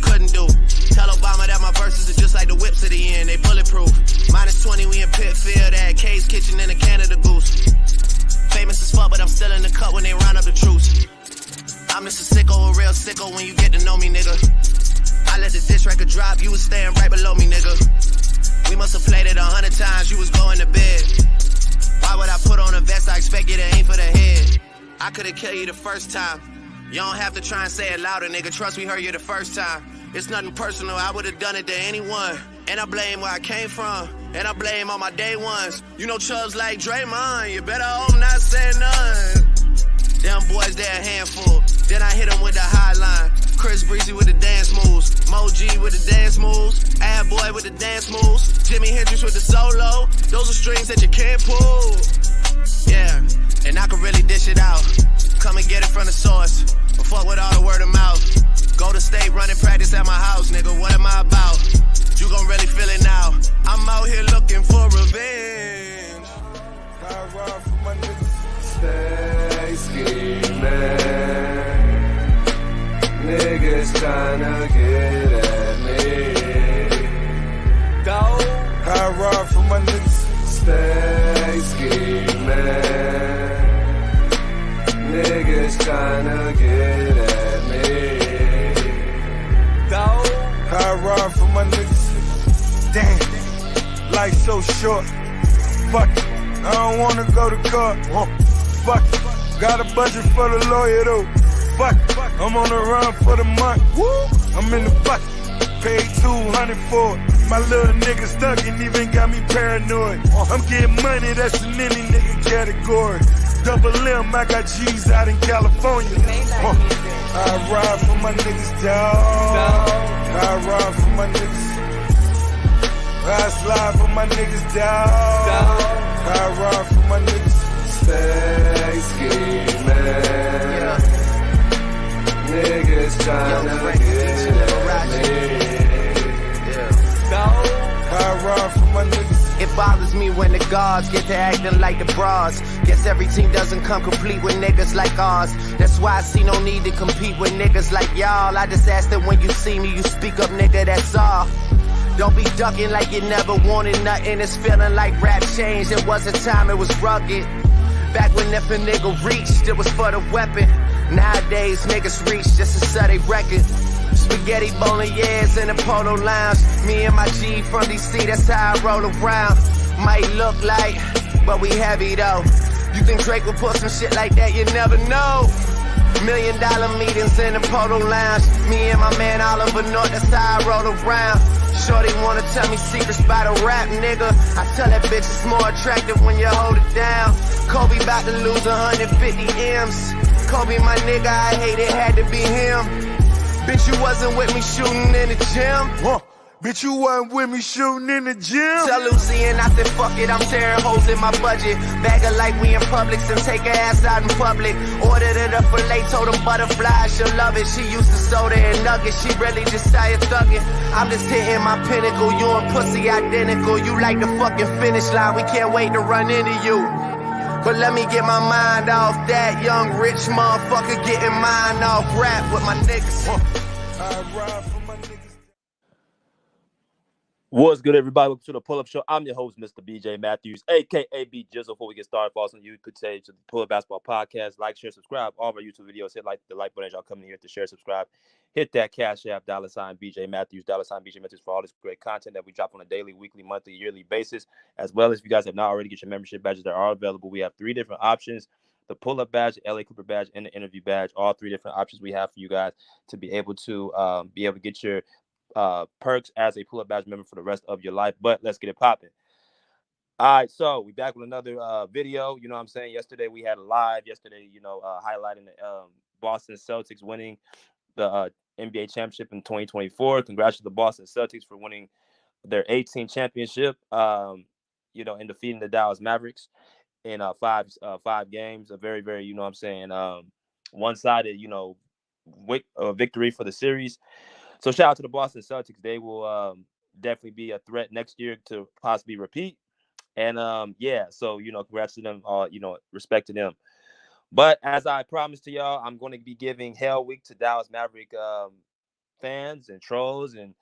couldn't do. Tell Obama that my verses are just like the whips at the end, they bulletproof. -20, we in Pitfield, at K's Kitchen in a Canada Goose. Famous as fuck, but I'm still in the cut when they round up the troops. I'm just a sicko, a real sicko when you get to know me, nigga. I let the diss record drop, you was staying right below me, nigga. We must have played it 100 times, you was going to bed. Why would I put on a vest? I expect you to aim for the head. I could've killed you the first time. You don't have to try and say it louder, nigga. Trust me, heard you the first time. It's nothing personal, I would've done it to anyone. And I blame where I came from, and I blame all my day ones. You know Chubbs like Draymond, you better hope not say none. Them boys, they're a handful. Then I hit them with the high line. Chris Breezy with the dance moves. Mo G with the dance moves. Ad Boy with the dance moves. Jimi Hendrix with the solo. Those are strings that you can't pull. Yeah, and I can really dish it out. Come and get it from the source. But fuck with all the word of mouth. Go to state running practice at my house, nigga. What am I about? You gon' really feel it now. I'm out here looking for revenge. I ride for my niggas. Stay scheming. Niggas tryna get at me. Dog. I ride for my niggas. Stay scheming. Niggas tryna get at me. Dog. I ride for my niggas. Damn. Life so short. Fuck it. I don't wanna go to court. Fuck it. Got a budget for the lawyer though. Fuck it. I'm on the run for the month. Woo. I'm in the bucket. Paid 200 for it. My little nigga stuck and even got me paranoid. I'm getting money, that's in any nigga category. Double M, I got G's out in California. I ride for my niggas, dawg. I ride for my niggas. I slide for my niggas, dawg. I ride for my niggas. Stay scheming. Niggas tryna get at me. I ride for my niggas. It bothers me when the guards get to acting like the bras. Guess every team doesn't come complete with niggas like ours. That's why I see no need to compete with niggas like y'all. I just ask that when you see me, you speak up, nigga, that's all. Don't be ducking like you never wanted nothing. It's feeling like rap changed. It was a time it was rugged. Back when if a nigga reached, it was for the weapon. Nowadays, niggas reach just to sell they record. Spaghetti bolognese in the polo lounge. Me and my G from DC, that's how I roll around. Might look like, but we heavy though. You think Drake would put some shit like that? You never know. $1 million meetings in the polo lounge. Me and my man Oliver North, that's how I roll around. Shorty wanna tell me secrets by the rap, nigga. I tell that bitch it's more attractive when you hold it down. Kobe about to lose 150 M's. Kobe my nigga, I hate it, had to be him. Bitch, you wasn't with me shooting in the gym. Bitch, you wasn't with me shooting in the gym. Tell Lucy and I said, fuck it, I'm tearing holes in my budget. Bag her like we in Publix and take her ass out in public. Ordered it up for late, told them butterflies, she'll love it. She used to soda and nuggets, she really just started thugging. I'm just hitting my pinnacle, you and pussy identical. You like the fucking finish line, we can't wait to run into you. But let me get my mind off that young rich motherfucker getting mine off rap with my niggas. I ride for my niggas. What's good, everybody? Welcome to the Pull-Up Show. I'm your host, Mr. BJ Matthews, a.k.a. B Jizzle. Before we get started, follow us on YouTube, could say to the Pull-Up Basketball Podcast. Like, share, subscribe. All of our YouTube videos, hit the like button as y'all coming here to share, subscribe. Hit that Cash App, $ BJ Matthews, $ BJ Matthews for all this great content that we drop on a daily, weekly, monthly, yearly basis. As well as if you guys have not already get your membership badges that are available, we have 3 different options. The pull-up badge, the LA Clipper badge, and the interview badge. All 3 different options we have for you guys to be able to get your perks as a pull-up badge member for the rest of your life. But let's get it popping. All right, so we back with another video. You know what I'm saying? Yesterday we had a live. Highlighting the Boston Celtics winning the NBA championship in 2024. Congrats to the Boston Celtics for winning their 18th championship. And defeating the Dallas Mavericks in 5 games. A very, very, you know what I'm saying, one-sided, victory for the series. So shout out to the Boston Celtics. They will definitely be a threat next year to possibly repeat. And congrats to them, respect to them. But as I promised to y'all, I'm going to be giving Hell Week to Dallas Maverick fans and trolls and,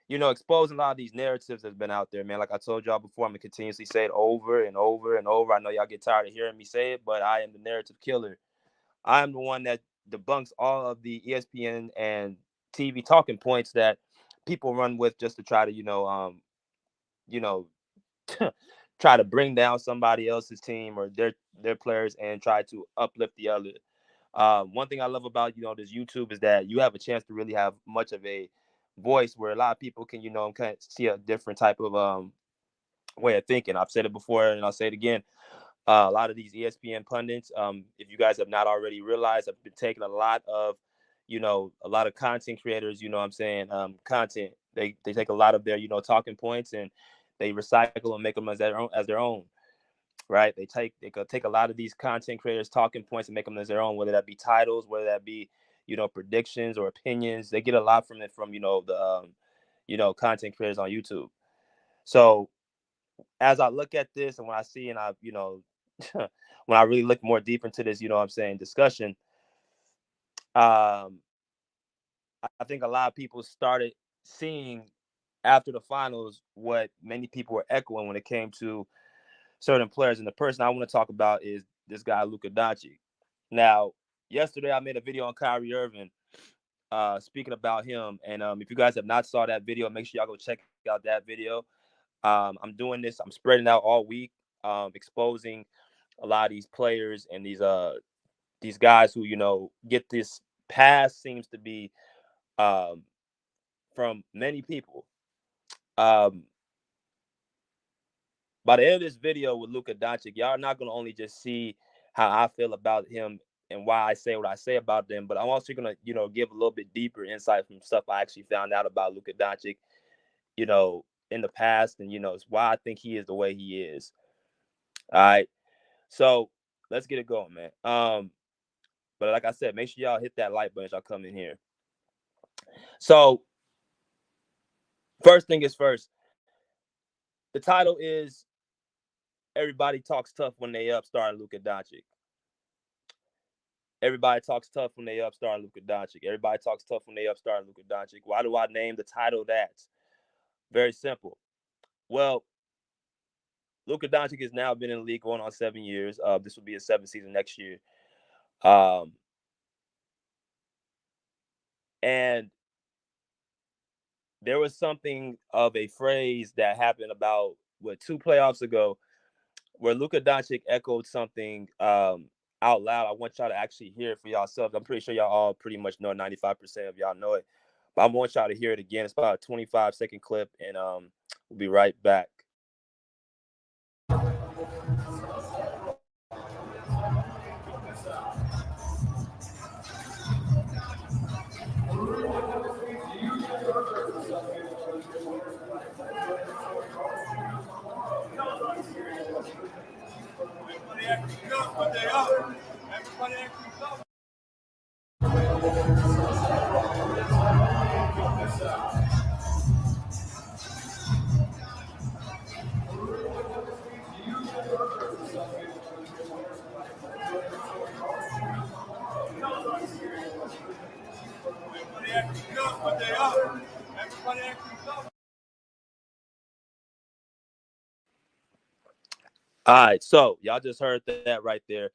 exposing a lot of these narratives that's been out there, man. Like I told y'all before, I'm going to continuously say it over and over and over. I know y'all get tired of hearing me say it, but I am the narrative killer. I am the one that debunks all of the ESPN and TV talking points that people run with just to try to, you know, try to bring down somebody else's team or their players and try to uplift the other. One thing I love about this YouTube is that you have a chance to really have much of a voice where a lot of people can kind of see a different type of way of thinking. I've said it before and I'll say it again. A lot of these ESPN pundits, if you guys have not already realized, have been taking a lot of content creators. You know what I'm saying? Content. They take a lot of their talking points and they recycle and make them as their own. Right? They could take a lot of these content creators' talking points and make them as their own, whether that be titles, whether that be predictions or opinions. They get a lot from it from the content creators on YouTube. So as I look at this and when I see and I when I really look more deep into this, discussion, I think a lot of people started seeing after the finals what many people were echoing when it came to certain players. And the person I want to talk about is this guy, Luka Doncic. Now, yesterday I made a video on Kyrie Irving, speaking about him. And if you guys have not saw that video, make sure y'all go check out that video. I'm doing this. I'm spreading out all week, exposing a lot of these players and these guys who get this pass seems to be from many people. By the end of this video with Luka Doncic, y'all are not going to only just see how I feel about him and why I say what I say about them, but I'm also going to, give a little bit deeper insight from stuff I actually found out about Luka Doncic, in the past, and, it's why I think he is the way he is. All right. So let's get it going, man. But like I said, make sure y'all hit that like button as y'all come in here. So first thing is first. The title is Everybody Talks Tough When They Up, starring Luka Doncic. Everybody talks tough when they up, starring Luka Doncic. Everybody talks tough when they up, starring Luka Doncic. Why do I name the title that? Very simple. Well, Luka Doncic has now been in the league going on 7 years. This will be his 7th season next year. And there was something of a phrase that happened about 2 playoffs ago where Luka Doncic echoed something out loud. I want y'all to actually hear it for yourselves. I'm pretty sure y'all all pretty much know it. 95% of y'all know it. But I want y'all to hear it again. It's about a 25-second clip, and we'll be right back. All right, so y'all just heard that right there.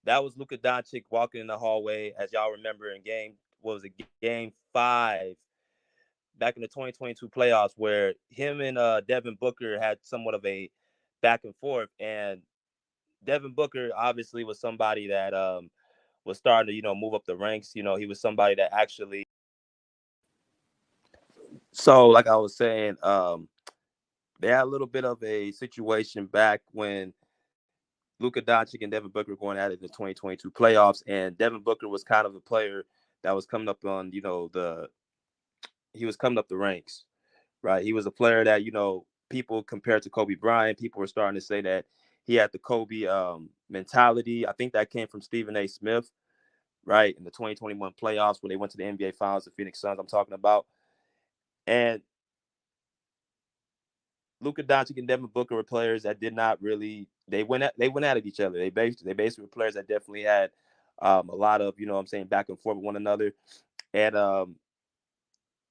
That was Luka Doncic walking in the hallway, as y'all remember in game 5 back in the 2022 playoffs, where him and Devin Booker had somewhat of a back and forth. And Devin Booker obviously was somebody that was starting to, move up the ranks. He was somebody that actually. So, like I was saying, they had a little bit of a situation back when Luka Doncic and Devin Booker were going at it in the 2022 playoffs, and Devin Booker was kind of a player that was coming up on, he was coming up the ranks, right? He was a player that, people compared to Kobe Bryant, people were starting to say that he had the Kobe mentality. I think that came from Stephen A. Smith, right, in the 2021 playoffs where they went to the NBA Finals, the Phoenix Suns I'm talking about. And Luka Doncic and Devin Booker were players that did not really they went at each other. They basically were players that definitely had a lot of back and forth with one another. And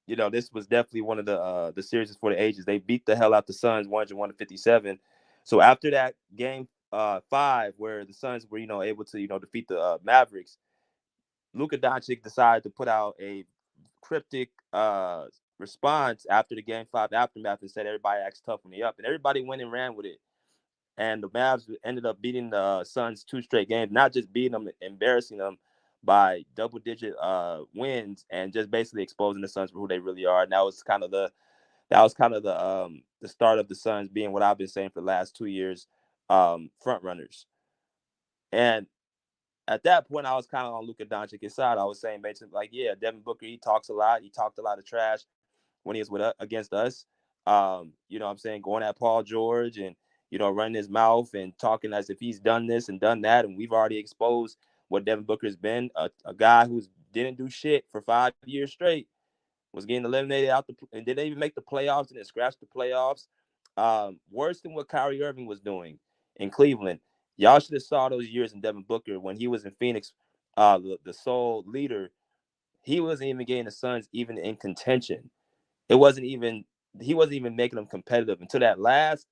this was definitely one of the series for the ages. They beat the hell out the Suns 101-57. So after that game 5, where the Suns were able to defeat the Mavericks, Luka Doncic decided to put out a cryptic response after the game 5 aftermath and said everybody acts tough when they up, and everybody went and ran with it. And the Mavs ended up beating the Suns 2 straight games, not just beating them, embarrassing them by double-digit wins, and just basically exposing the Suns for who they really are. And that was kind of the start of the Suns being what I've been saying for the last 2 years, front runners. And at that point, I was kind of on Luka Doncic's side. I was saying basically like, yeah, Devin Booker, he talks a lot. He talked a lot of trash when he was against us. What I'm saying, going at Paul George and running his mouth and talking as if he's done this and done that, and we've already exposed what Devin Booker has been, a guy who didn't do shit for 5 years straight, was getting eliminated out and didn't even make the playoffs and then scratched the playoffs. Worse than what Kyrie Irving was doing in Cleveland. Y'all should have saw those years in Devin Booker when he was in Phoenix, the sole leader. He wasn't even getting the Suns even in contention. He wasn't even making them competitive until that last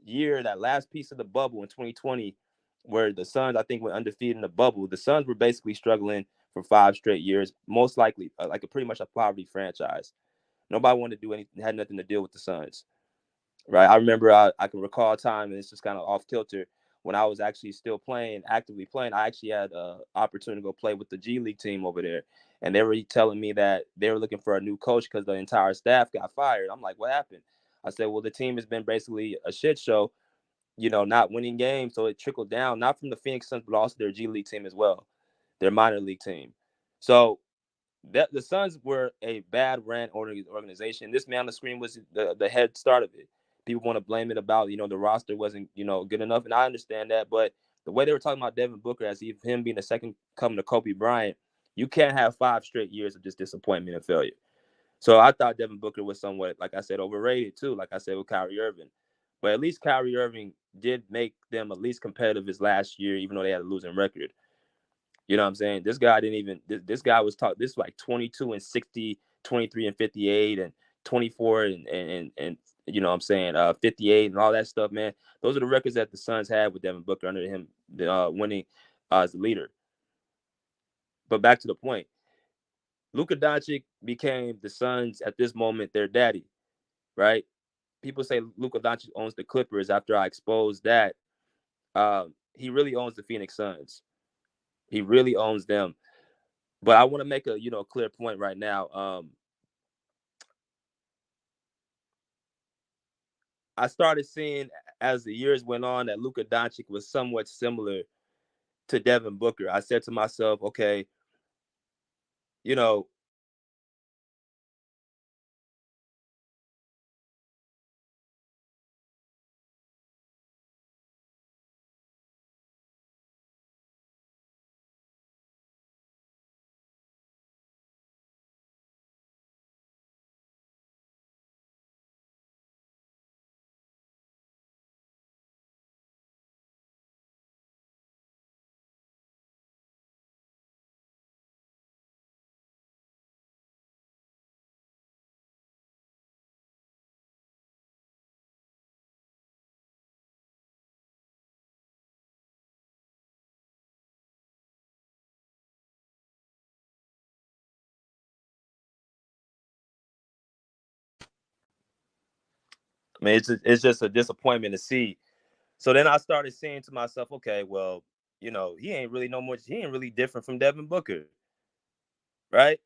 year, that last piece of the bubble in 2020, where the Suns, I think, went undefeated in the bubble. The Suns were basically struggling for 5 straight years, most likely like pretty much a poverty franchise. Nobody wanted to do anything, had nothing to deal with the Suns, right? I remember I can recall a time, and it's just kind of off kilter, when I was actually still actively playing. I actually had an opportunity to go play with the G League team over there. And they were telling me that they were looking for a new coach because the entire staff got fired. I'm like, what happened? I said, well, the team has been basically a shit show, not winning games. So it trickled down, not from the Phoenix Suns, but also their G League team as well, their minor league team. So the Suns were a bad ran organization. This man on the screen was the head start of it. People want to blame it about, the roster wasn't, good enough. And I understand that. But the way they were talking about Devin Booker as if him being the second coming to Kobe Bryant, you can't have 5 straight years of just disappointment and failure. So I thought Devin Booker was somewhat, like I said, overrated too, like I said with Kyrie Irving. But at least Kyrie Irving did make them at least competitive his last year, even though they had a losing record. You know what I'm saying? This guy didn't even – this guy was taught – this was like 22-60, 23-58, and 24 and you know what I'm saying, 58 and all that stuff, man. Those are the records that the Suns had with Devin Booker under him winning as the leader. But back to the point. Luka Doncic became the Suns at this moment their daddy, right? People say Luka Doncic owns the Clippers after I exposed that. He really owns the Phoenix Suns. He really owns them. But I want to make a clear point right now. I started seeing as the years went on that Luka Doncic was somewhat similar to Devin Booker. I said to myself, okay, I mean, it's just a disappointment to see. So then I started saying to myself, okay, well, he ain't really he ain't really different from Devin Booker, right?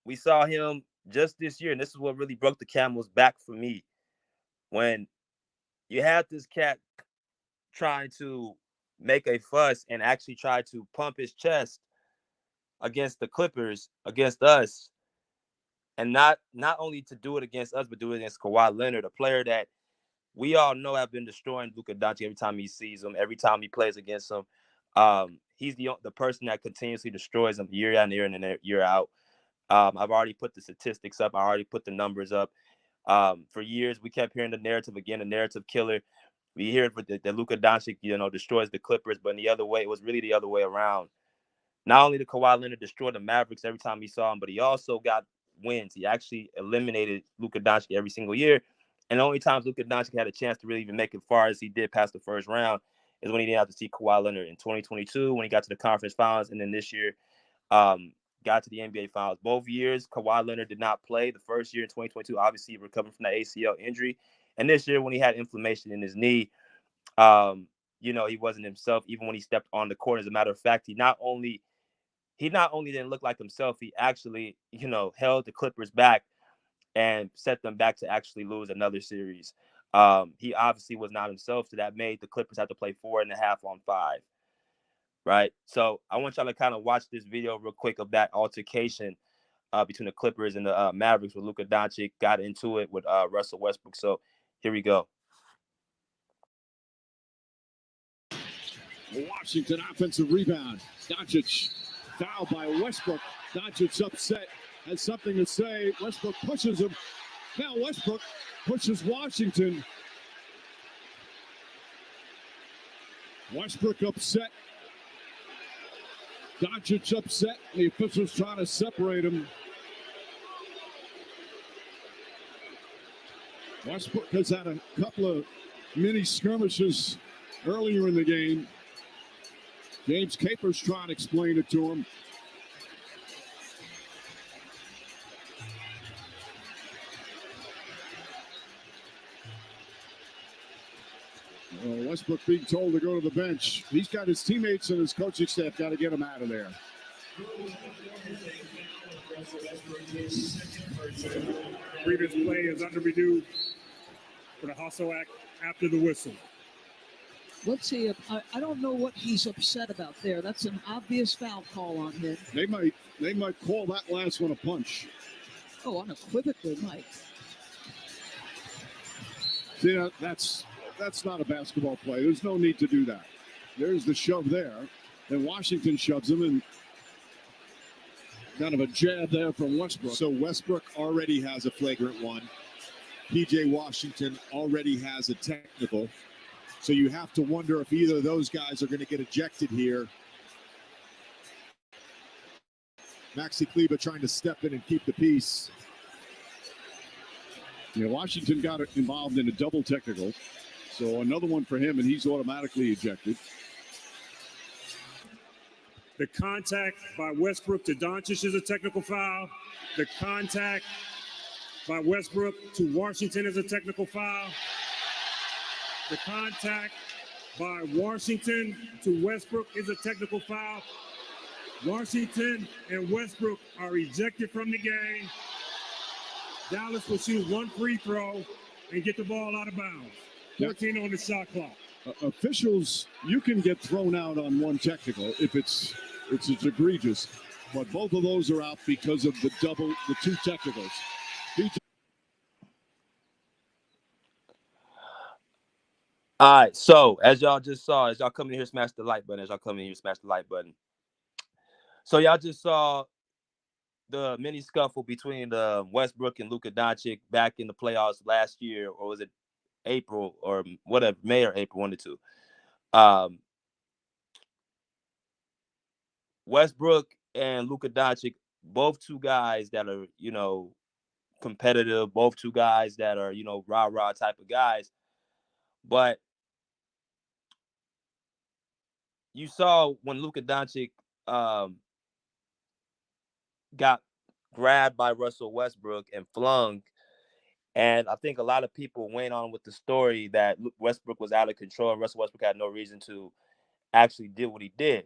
We saw him just this year, and this is what really broke the camel's back for me. When you had this cat trying to make a fuss and actually try to pump his chest against the Clippers, against us, and not only to do it against us, but do it against Kawhi Leonard, a player that we all know have been destroying Luka Doncic every time he sees him, every time he plays against him. He's the person that continuously destroys him year in, year in, and year out. I've already put the statistics up. I already put the numbers up. For years, we kept hearing the narrative again, the narrative killer. We hear that Luka Doncic, destroys the Clippers, but in the other way, it was really the other way around. not only did Kawhi Leonard destroy the Mavericks every time he saw him, but he also got wins. He actually eliminated Luka Doncic every single year. And the only times Luka Doncic had a chance to really even make it far as he did past the first round is when he didn't have to see Kawhi Leonard in 2022 when he got to the conference finals, and then this year got to the NBA finals. Both years, Kawhi Leonard did not play. The first year in 2022, obviously recovering from that ACL injury. And this year when he had inflammation in his knee, he wasn't himself even when he stepped on the court. As a matter of fact, he not only didn't look like himself, he actually, held the Clippers back and set them back to actually lose another series. He obviously was not himself, so that made the Clippers have to play 4.5 on 5. Right? So I want y'all to kind of watch this video real quick of that altercation between the Clippers and the Mavericks, where Luka Doncic got into it with Russell Westbrook. So here we go. Washington offensive rebound. Doncic fouled by Westbrook. Doncic upset, has something to say. Westbrook pushes him. Now Westbrook pushes Washington. Westbrook upset. Doncic upset. The officials trying to separate him. Westbrook has had a couple of mini skirmishes earlier in the game. James Capers trying to explain it to him. Westbrook being told to go to the bench. He's got his teammates and his coaching staff got to get him out of there. Previous play is under review for the hustle act after the whistle. Let's see. I don't know what he's upset about there. That's an obvious foul call on him. They might call that last one a punch. Oh, unequivocally, Mike. See, that's not a basketball play. There's no need to do that. There's the shove there. Then Washington shoves him, and kind of a jab there from Westbrook. So Westbrook already has a flagrant one. PJ Washington already has a technical. So you have to wonder if either of those guys are going to get ejected here. Maxi Kleber trying to step in and keep the peace. Yeah, Washington got involved in a double technical. So another one for him, and he's automatically ejected. The contact by Westbrook to Doncic is a technical foul. The contact by Westbrook to Washington is a technical foul. The contact by Washington to Westbrook is a technical foul. Washington and Westbrook are ejected from the game. Dallas will shoot one free throw and get the ball out of bounds. 14 on the shot clock. Officials, you can get thrown out on one technical if it's egregious, but both of those are out because of the two technicals. All right, so as y'all just saw, as y'all come in here, smash the like button. So y'all just saw the mini scuffle between Westbrook and Luka Doncic back in the playoffs last year, or was it April or whatever, May or April, 1 to 2. Westbrook and Luka Doncic, both two guys that are, competitive, both two guys that are, rah-rah type of guys. But you saw when Luka Doncic got grabbed by Russell Westbrook and flung, and I think a lot of people went on with the story that Westbrook was out of control and Russell Westbrook had no reason to actually do what he did.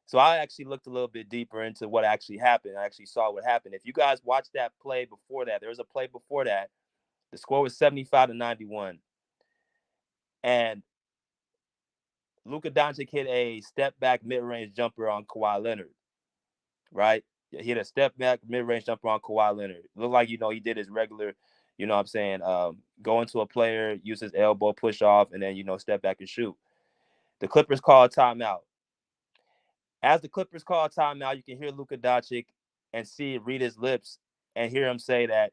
So I actually looked a little bit deeper into what actually happened. I actually saw what happened. If you guys watched that play before that, there was a play before that. The score was 75-91. And Luka Doncic hit a step-back mid-range jumper on Kawhi Leonard, right? He hit a step-back mid-range jumper on Kawhi Leonard. It looked like, he did his regular, go into a player, use his elbow, push off, and then, step back and shoot. The Clippers call a timeout. As the Clippers call a timeout, you can hear Luka Doncic and read his lips and hear him say that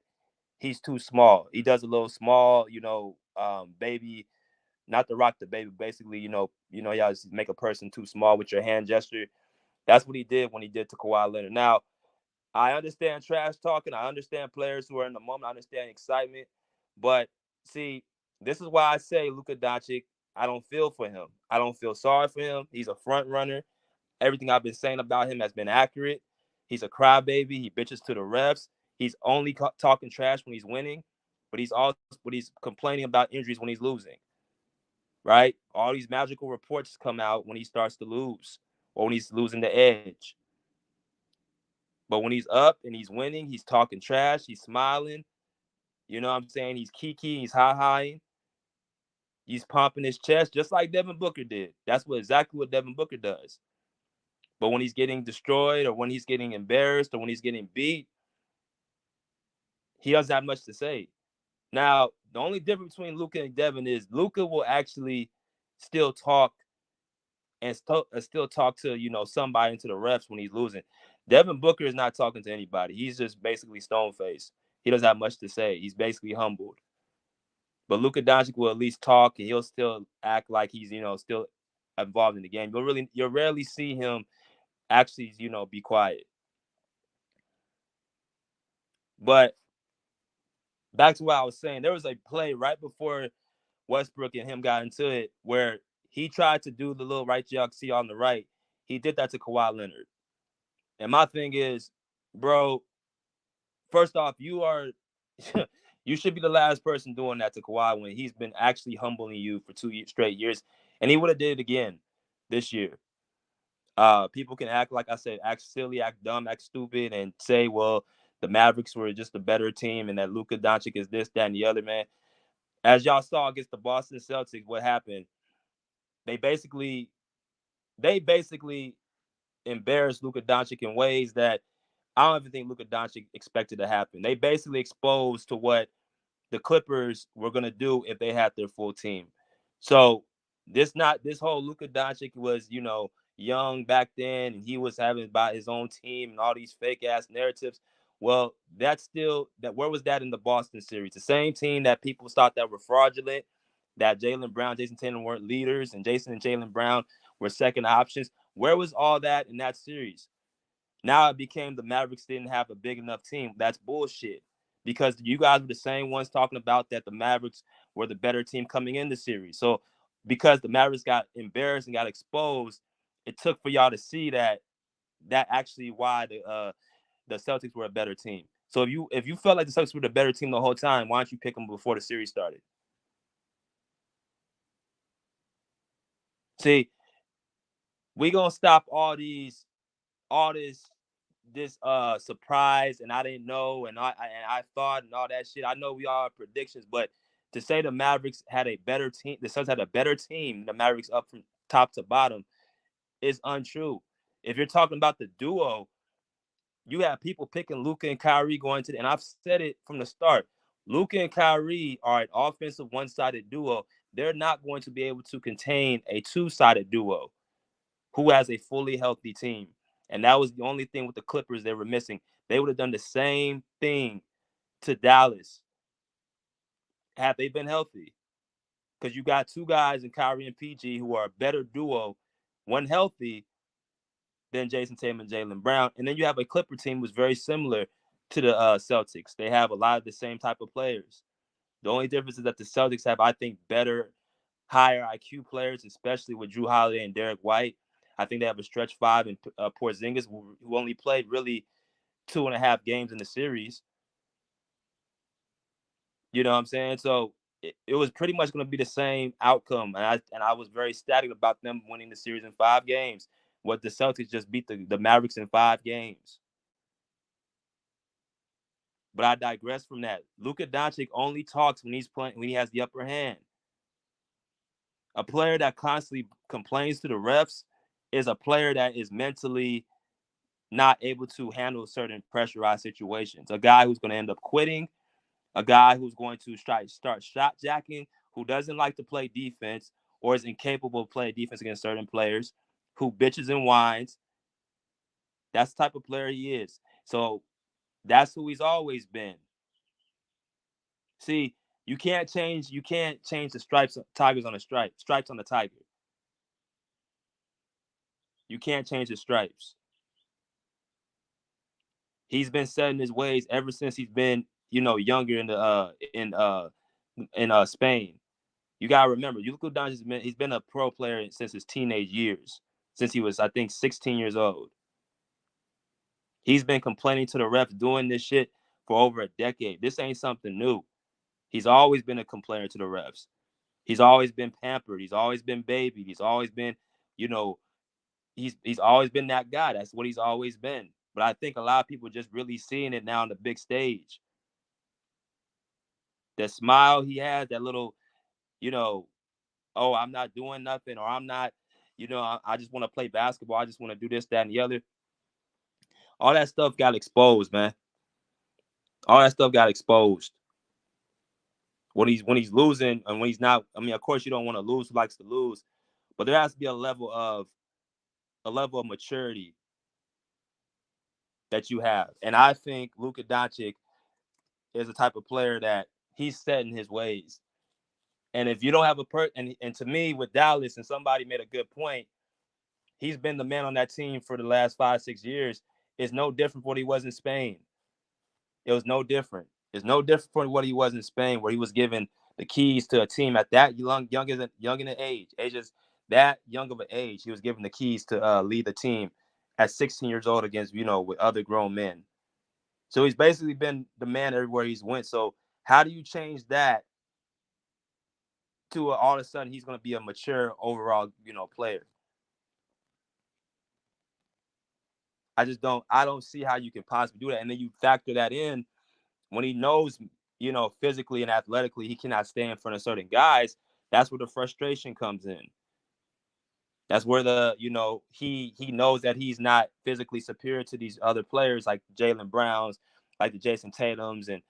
he's too small. He does a little small, baby, not to rock the baby. Basically, y'all just make a person too small with your hand gesture. That's what he did when he did to Kawhi Leonard. Now, I understand trash talking. I understand players who are in the moment. I understand excitement. But see, this is why I say Luka Doncic, I don't feel for him. I don't feel sorry for him. He's a front runner. Everything I've been saying about him has been accurate. He's a crybaby. He bitches to the refs. He's only talking trash when he's winning, but he's complaining about injuries when he's losing. Right? All these magical reports come out when he starts to lose or when he's losing the edge. But when he's up and he's winning, he's talking trash. He's smiling. You know what I'm saying? He's kiki. He's high-highing. He's pumping his chest just like Devin Booker did. That's exactly what Devin Booker does. But when he's getting destroyed or when he's getting embarrassed or when he's getting beat, he doesn't have much to say. Now, the only difference between Luka and Devin is Luka will actually still talk and still talk to, somebody into the refs when he's losing. Devin Booker is not talking to anybody. He's just basically stone-faced. He doesn't have much to say. He's basically humbled. But Luka Doncic will at least talk, and he'll still act like he's, still involved in the game. You'll rarely see him actually, be quiet. But back to what I was saying, there was a play right before Westbrook and him got into it where he tried to do the little right y'all see on the right. He did that to Kawhi Leonard. And my thing is, bro, first off, you should be the last person doing that to Kawhi when he's been actually humbling you for 2 straight years. And he would have did it again this year. People can act, like I said, act silly, act dumb, act stupid, and say, well, the Mavericks were just a better team and that Luka Doncic is this, that, and the other, man. As y'all saw against the Boston Celtics, what happened? They basically embarrassed Luka Doncic in ways that I don't even think Luka Doncic expected to happen. They basically exposed to what the Clippers were going to do if they had their full team. So this whole Luka Doncic was, young back then, and he was having about his own team and all these fake ass narratives. Well, where was that in the Boston series? The same team that people thought that were fraudulent, that Jaylen Brown, Jason Tatum weren't leaders, and Jason and Jaylen Brown were second options. Where was all that in that series? Now it became the Mavericks didn't have a big enough team. That's bullshit. Because you guys were the same ones talking about that the Mavericks were the better team coming in the series. So because the Mavericks got embarrassed and got exposed, it took for y'all to see that actually why the Celtics were a better team. So if you felt like the Celtics were the better team the whole time, why don't you pick them before the series started? See, we gonna stop all this surprise, and I didn't know, and I thought, and all that shit. I know we all have predictions, but to say the Mavericks had a better team, the Suns had a better team, the Mavericks up from top to bottom, is untrue. If you're talking about the duo, you have people picking Luka and Kyrie going to, and I've said it from the start. Luka and Kyrie are an offensive one-sided duo. They're not going to be able to contain a two-sided duo who has a fully healthy team. And that was the only thing with the Clippers they were missing. They would have done the same thing to Dallas had they been healthy. Because you got two guys in Kyrie and PG who are a better duo when healthy than Jason Tatum and Jaylen Brown. And then you have a Clipper team who's very similar to the Celtics. They have a lot of the same type of players. The only difference is that the Celtics have, I think, better, higher IQ players, especially with Drew Holiday and Derek White. I think they have a stretch five and Porzingis, who only played really 2.5 games in the series. You know what I'm saying? So it was pretty much going to be the same outcome. And I was very ecstatic about them winning the series in 5 games. What the Celtics just beat the Mavericks in 5 games. But I digress from that. Luka Doncic only talks when he's playing, when he has the upper hand. A player that constantly complains to the refs is a player that is mentally not able to handle certain pressurized situations. A guy who's going to end up quitting, a guy who's going to start shot jacking, who doesn't like to play defense or is incapable of playing defense against certain players, who bitches and whines. That's the type of player he is. So that's who he's always been. See, you can't change the stripes, tigers on the stripes on the tiger. You can't change his stripes. He's been set in his ways ever since he's been, younger in Spain. You gotta remember, Luka Doncic he's been a pro player since his teenage years, since he was, I think, 16 years old. He's been complaining to the refs doing this shit for over a decade. This ain't something new. He's always been a complainer to the refs. He's always been pampered. He's always been babied. He's always been, he's always been that guy. That's what he's always been. But I think a lot of people just really seeing it now on the big stage. That smile he has, that little, oh, I'm not doing nothing, or I'm not, I just want to play basketball. I just want to do this, that, and the other. All that stuff got exposed, man. All that stuff got exposed. When he's losing and when he's not, I mean, of course you don't want to lose, who likes to lose, but there has to be a level of maturity that you have. And I think Luka Doncic is the type of player that he's set in his ways. And if you don't have and to me with Dallas, and somebody made a good point, he's been the man on that team for the last 5-6 years. It's no different from what he was in Spain. It was no different. It's no different from what he was in Spain, where he was given the keys to a team at that young in age. Ages that young of an age, he was given the keys to lead the team at 16 years old against, with other grown men. So he's basically been the man everywhere he's went. So how do you change that to all of a sudden he's going to be a mature overall, player? I don't see how you can possibly do that. And then you factor that in when he knows, physically and athletically, he cannot stay in front of certain guys. That's where the frustration comes in. That's where he knows that he's not physically superior to these other players like Jaylen Browns, like the Jason Tatums, and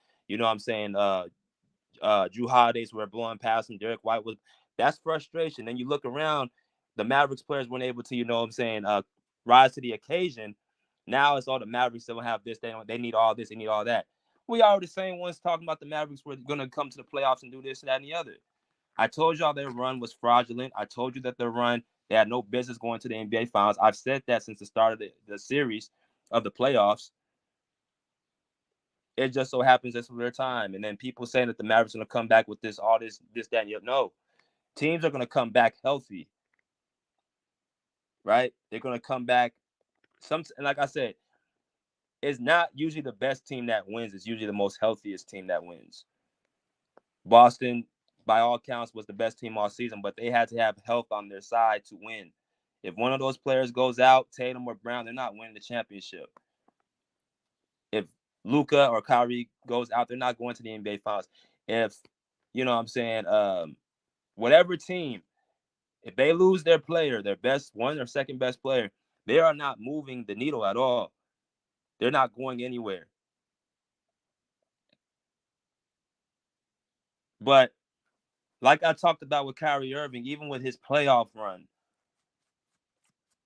Drew Holiday's were blowing past him. Derek White was. That's frustration. Then you look around, the Mavericks players weren't able to, rise to the occasion. Now it's all the Mavericks that don't have this. They need all this. They need all that. We are the same ones talking about the Mavericks were going to come to the playoffs and do this and that and the other. I told y'all their run was fraudulent. I told you that their run, they had no business going to the NBA Finals. I've said that since the start of the series of the playoffs. It just so happens this was their time. And then people saying that the Mavericks are going to come back with this, that, and the other. No. Teams are going to come back healthy. Right? They're going to come back. And like I said, it's not usually the best team that wins. It's usually the most healthiest team that wins. Boston, by all counts, was the best team all season, but they had to have health on their side to win. If one of those players goes out, Tatum or Brown, they're not winning the championship. If Luka or Kyrie goes out, they're not going to the NBA Finals. If, whatever team, if they lose their player, their best one or second best player, they are not moving the needle at all. They're not going anywhere. But like I talked about with Kyrie Irving, even with his playoff run,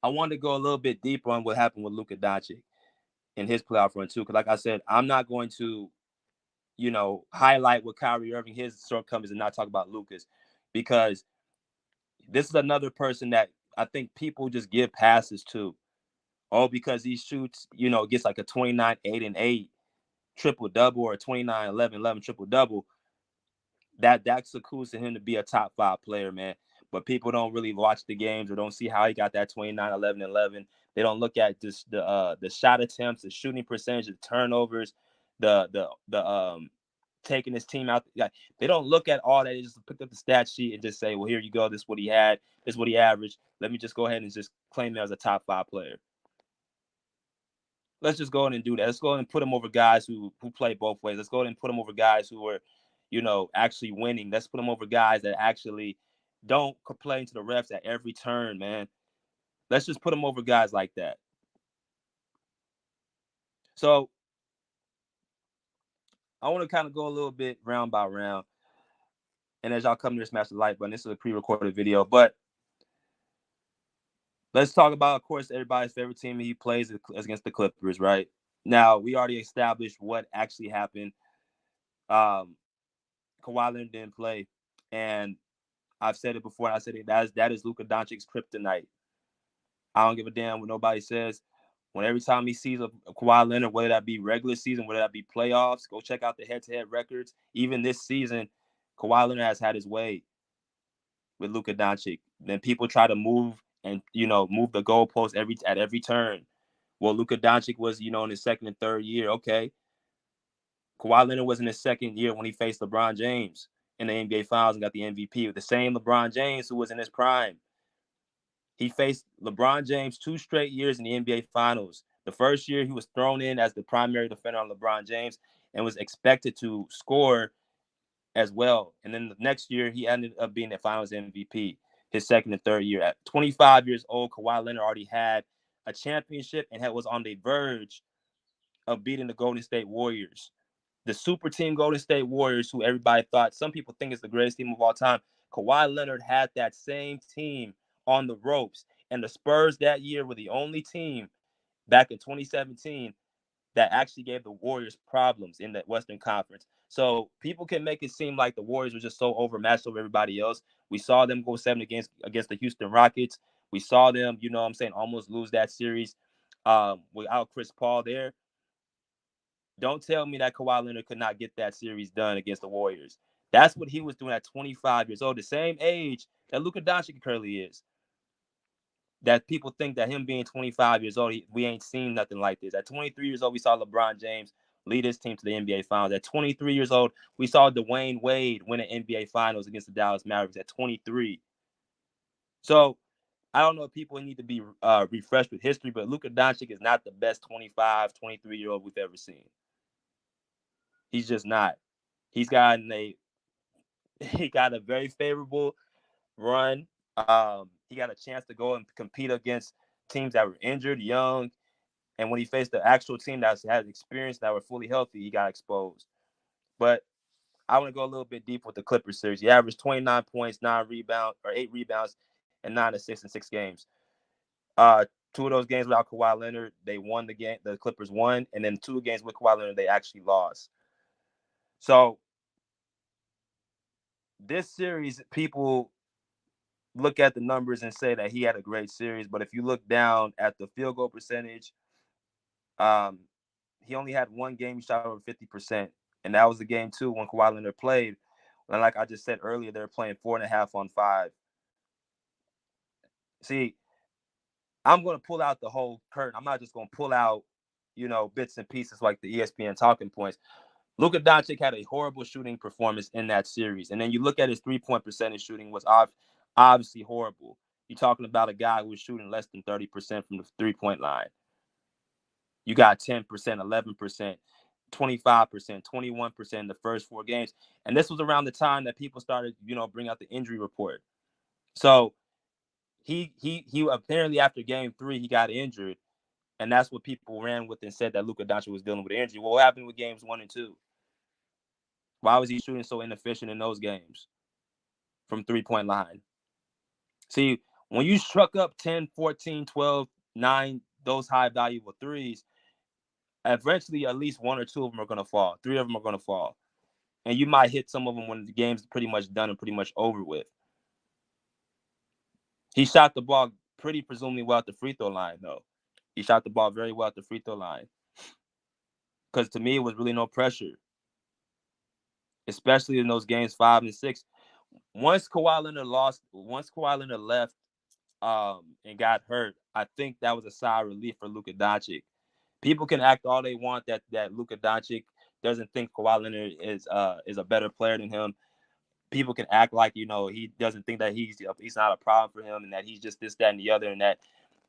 I wanted to go a little bit deeper on what happened with Luka Doncic in his playoff run too. Because like I said, I'm not going to, highlight what Kyrie Irving, his shortcomings, and not talk about Luka's, because this is another person that I think people just give passes to. Oh, because he shoots, gets like a 29, 8, and 8 triple-double, or a 29, 11, 11 triple-double. That's a clue to him to be a top 5 player, man. But people don't really watch the games or don't see how he got that 29, 11, 11. They don't look at just the shot attempts, the shooting percentage, the turnovers, the taking his team out. Like, they don't look at all that. They just pick up the stat sheet and just say, well, here you go. This is what he had. This is what he averaged. Let me just go ahead and just claim him as a top 5 player. Let's just go ahead and do that. Let's go ahead and put him over guys who play both ways. Let's go ahead and put him over guys who are, actually winning. Let's put him over guys that actually don't complain to the refs at every turn, man. Let's just put him over guys like that. So I want to kind of go a little bit round by round. And as y'all come here, smash the like button. This is a pre-recorded video, but let's talk about, of course, everybody's favorite team he plays against the Clippers, right? Now, we already established what actually happened. Kawhi Leonard didn't play, and I've said it before, and I said it, that is Luka Doncic's kryptonite. I don't give a damn what nobody says. When every time he sees a Kawhi Leonard, whether that be regular season, whether that be playoffs, go check out the head-to-head records. Even this season, Kawhi Leonard has had his way with Luka Doncic. Then people try to move move the goalposts at every turn. Well, Luka Doncic was, in his second and third year. Okay. Kawhi Leonard was in his second year when he faced LeBron James in the NBA Finals and got the MVP with the same LeBron James who was in his prime. He faced LeBron James 2 straight years in the NBA Finals. The first year, he was thrown in as the primary defender on LeBron James and was expected to score as well. And then the next year, he ended up being the Finals MVP, his second and third year. At 25 years old, Kawhi Leonard already had a championship and was on the verge of beating the Golden State Warriors. The super team Golden State Warriors, who everybody thought, some people think is the greatest team of all time. Kawhi Leonard had that same team on the ropes. And the Spurs that year were the only team back in 2017 that actually gave the Warriors problems in the Western Conference. So people can make it seem like the Warriors were just so overmatched over everybody else. We saw them go 7 against the Houston Rockets. We saw them, almost lose that series without Chris Paul there. Don't tell me that Kawhi Leonard could not get that series done against the Warriors. That's what he was doing at 25 years old, the same age that Luka Doncic currently is. That people think that him being 25 years old, we ain't seen nothing like this. At 23 years old, we saw LeBron James lead his team to the NBA Finals. At 23 years old, we saw Dwayne Wade win an NBA Finals against the Dallas Mavericks at 23. So I don't know if people need to be refreshed with history, but Luka Doncic is not the best 25, 23-year-old we've ever seen. He's just not. He's gotten he got a very favorable run. He got a chance to go and compete against teams that were injured, young, and when he faced the actual team that has experience that were fully healthy, he got exposed. But I want to go a little bit deep with the Clippers series. He averaged 29 points, 8 rebounds, and 9 assists in 6 games. 2 of those games without Kawhi Leonard, they won the game. The Clippers won, and then 2 games with Kawhi Leonard, they actually lost. So this series, people look at the numbers and say that he had a great series, but if you look down at the field goal percentage, he only had 1 game he shot over 50%, and that was the game 2 when Kawhi Leonard played. And like I just said earlier, they're playing 4.5 on 5. See, I'm going to pull out the whole curtain. I'm not just going to pull out, bits and pieces like the ESPN talking points. Luka Doncic had a horrible shooting performance in that series. And then you look at his 3-point percentage shooting was obviously horrible. You're talking about a guy who was shooting less than 30% from the 3-point line. You got 10%, 11%, 25%, 21% in the first 4 games. And this was around the time that people started, bring out the injury report. So he apparently after game 3, he got injured. And that's what people ran with and said that Luka Doncic was dealing with injury. Well, what happened with games 1 and 2? Why was he shooting so inefficient in those games from 3-point line? See, when you struck up 10, 14, 12, 9, those high valuable threes, eventually at least 1 or 2 of them are going to fall. 3 of them are going to fall. And you might hit some of them when the game's pretty much done and pretty much over with. He shot the ball presumably well at the free throw line, though. He shot the ball very well at the free throw line. Because to me, it was really no pressure. Especially in those games 5 and 6. Once Kawhi Leonard left and got hurt, I think that was a sigh of relief for Luka Doncic. People can act all they want that Luka Doncic doesn't think Kawhi Leonard is a better player than him. People can act like, he doesn't think that he's not a problem for him and that he's just this, that, and the other, and that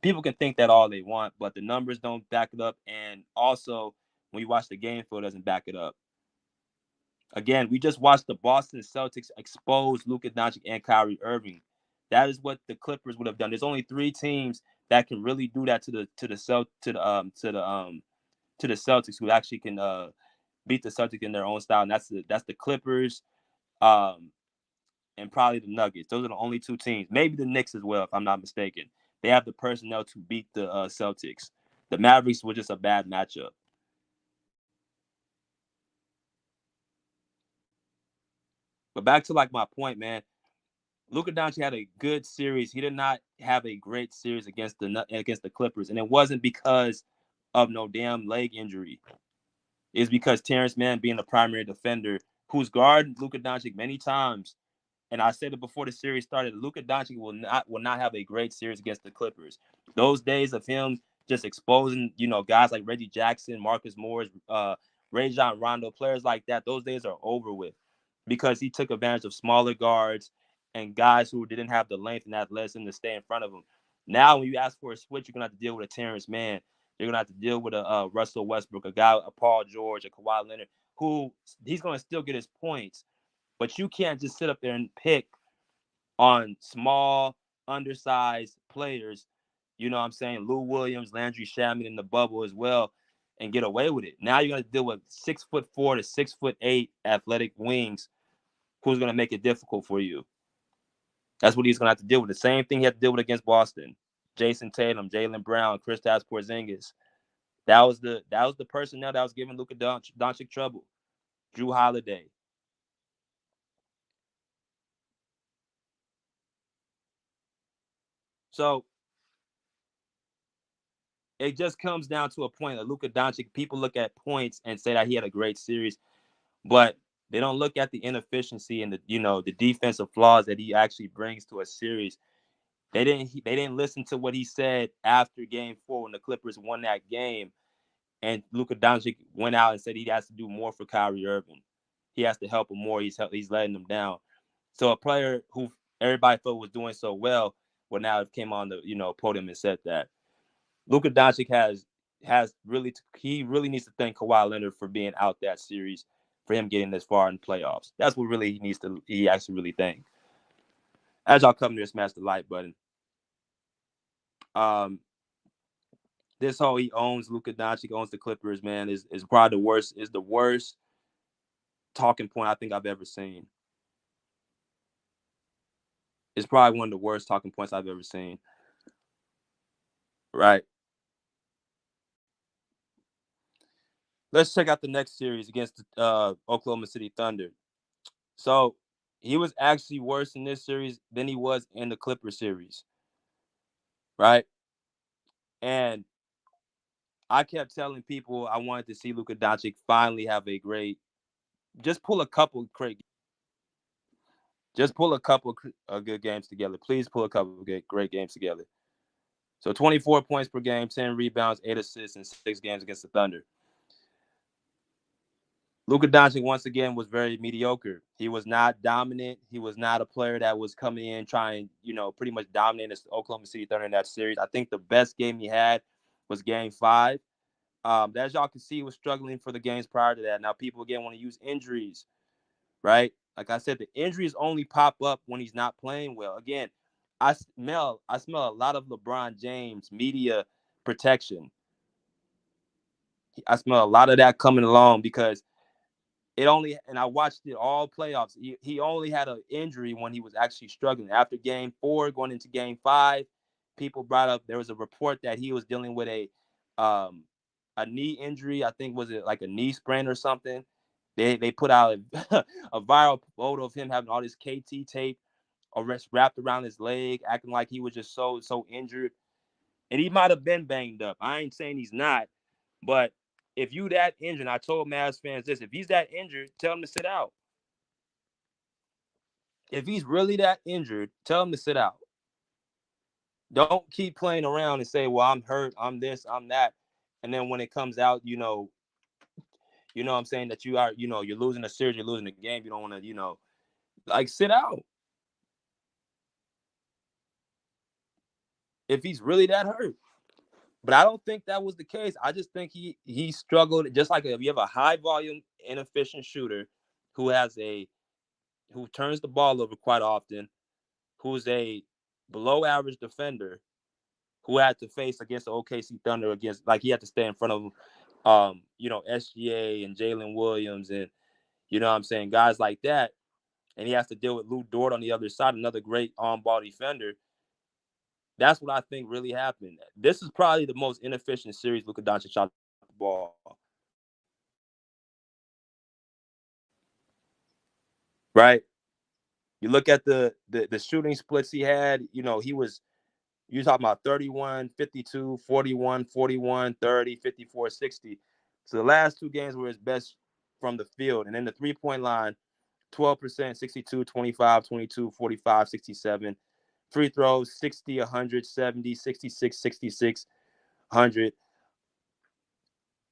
people can think that all they want, but the numbers don't back it up. And also, when you watch the game, it doesn't back it up. Again, we just watched the Boston Celtics expose Luka Doncic and Kyrie Irving. That is what the Clippers would have done. There's only 3 teams that can really do that to the Celtics, who actually can beat the Celtics in their own style, and that's the Clippers, and probably the Nuggets. Those are the only 2 teams. Maybe the Knicks as well, if I'm not mistaken. They have the personnel to beat the Celtics. The Mavericks were just a bad matchup. But back to my point, man. Luka Doncic had a good series. He did not have a great series against the Clippers, and it wasn't because of no damn leg injury. It's because Terrence Mann, being the primary defender, who's guarded Luka Doncic many times, and I said it before the series started, Luka Doncic will not have a great series against the Clippers. Those days of him just exposing, guys like Reggie Jackson, Marcus Morris, Rajon Rondo, players like that, those days are over with because he took advantage of smaller guards and guys who didn't have the length and athleticism to stay in front of him. Now, when you ask for a switch, you're going to have to deal with a Terrence Mann. You're going to have to deal with a Russell Westbrook, a guy, a Paul George, a Kawhi Leonard, who he's going to still get his points. But you can't just sit up there and pick on small, undersized players, you know what I'm saying, Lou Williams, Landry Shamet in the bubble as well, and get away with it. Now you're going to deal with 6'4" to 6'8" athletic wings who's going to make it difficult for you. That's what he's going to have to deal with. The same thing he had to deal with against Boston. Jason Tatum, Jaylen Brown, Kristaps Porzingis. That was the personnel that was giving Luka Doncic trouble. Drew Holiday. So it just comes down to a point that Luka Doncic, people look at points and say that he had a great series, but they don't look at the inefficiency and the defensive flaws that he actually brings to a series. They didn't listen to what he said after Game 4 when the Clippers won that game, and Luka Doncic went out and said he has to do more for Kyrie Irving. He has to help him more. He's letting him down. So a player who everybody thought was doing so well, now came on the podium and said that. Luka Doncic he really needs to thank Kawhi Leonard for being out that series, for him getting this far in the playoffs. That's what really he actually really thank. As y'all come here, smash the like button. This whole he owns Luka Doncic, owns the Clippers, man, is probably the worst talking point I think I've ever seen. It's probably one of the worst talking points I've ever seen. Right. Let's check out the next series against Oklahoma City Thunder. So he was actually worse in this series than he was in the Clippers series. Right. And I kept telling people I wanted to see Luka Doncic finally have just pull a couple of good games together. Please pull a couple of great games together. So 24 points per game, 10 rebounds, 8 assists in 6 games against the Thunder. Luka Doncic, once again, was very mediocre. He was not dominant. He was not a player that was coming in trying, pretty much dominate the Oklahoma City Thunder in that series. I think the best game he had was Game 5. As y'all can see, he was struggling for the games prior to that. Now, people, again, want to use injuries, right? Like I said, the injuries only pop up when he's not playing well. Again, I smell a lot of LeBron James media protection. I smell a lot of that coming along because and I watched it all playoffs. He only had an injury when he was actually struggling. After Game 4, going into Game 5, people brought up there was a report that he was dealing with a knee injury. I think was it like a knee sprain or something. They put out a viral photo of him having all this KT tape wrapped around his leg, acting like he was just so injured. And he might have been banged up. I ain't saying he's not, but if you that injured, I told Mavs fans this, if he's that injured, tell him to sit out. If he's really that injured, tell him to sit out. Don't keep playing around and say, well, I'm hurt, I'm this, I'm that. And then when it comes out, I'm saying that you are, you're losing a series, you're losing a game, you don't want to, sit out. If he's really that hurt. But I don't think that was the case. I just think he struggled, just like if you have a high volume, inefficient shooter who turns the ball over quite often, who's a below average defender, who had to face against the OKC Thunder he had to stay in front of SGA and Jalen Williams and guys like that, and he has to deal with Lou Dort on the other side, another great on-ball defender. That's what I think really happened. This is probably the most inefficient series Luka Doncic shot the ball. Right? You look at the shooting splits he had, you're talking about 31, 52, 41, 41, 30, 54, 60. So the last two games were his best from the field. And then the three-point line, 12%, 62, 25, 22, 45, 67. Free throws, 60, 100, 70, 66, 66, 100.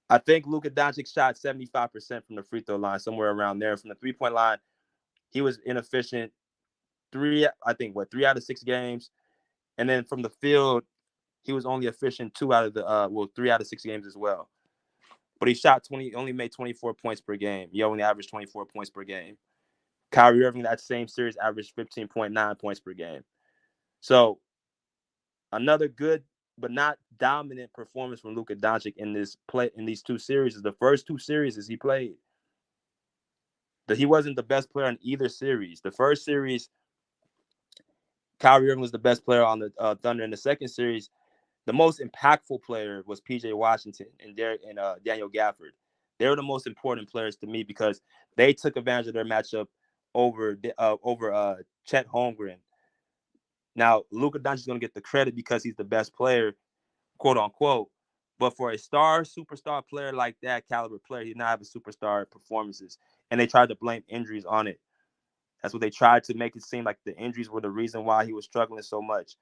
I think Luka Doncic shot 75% from the free throw line, somewhere around there. From the three-point line, he was inefficient three out of 6 games. And then from the field, he was only efficient 3 out of 6 games as well. But he only made 24 points per game. He only averaged 24 points per game. Kyrie Irving, that same series, averaged 15.9 points per game. So another good but not dominant performance from Luka Doncic in these two series. The first two series he played, that he wasn't the best player in either series. The first series, Kyrie Irving was the best player on the Thunder. In the second series, the most impactful player was P.J. Washington and Daniel Gafford. They were the most important players to me because they took advantage of their matchup over Chet Holmgren. Now, Luka Doncic is going to get the credit because he's the best player, quote unquote. But for a superstar player like that caliber player, he did not have a superstar performances, and they tried to blame injuries on it. That's what they tried to make it seem like the injuries were the reason why he was struggling so much.